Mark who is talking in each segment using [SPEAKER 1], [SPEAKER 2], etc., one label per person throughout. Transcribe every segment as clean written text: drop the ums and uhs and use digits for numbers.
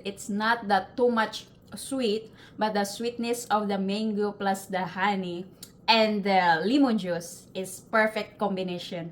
[SPEAKER 1] It's not that too much sweet, but the sweetness of the mango plus the honey and the lemon juice is perfect combination.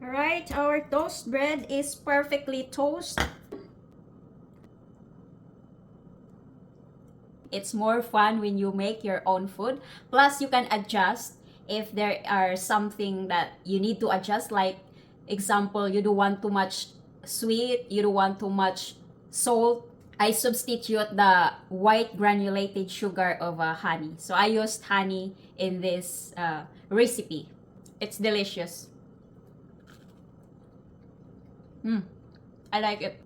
[SPEAKER 1] Alright, our toast bread is perfectly toasted. It's more fun when you make your own food. Plus, you can adjust if there are something that you need to adjust. Like, example, you don't want too much sweet, you don't want too much salt. I substitute the white granulated sugar of honey. So I used honey in this recipe. It's delicious. I like it.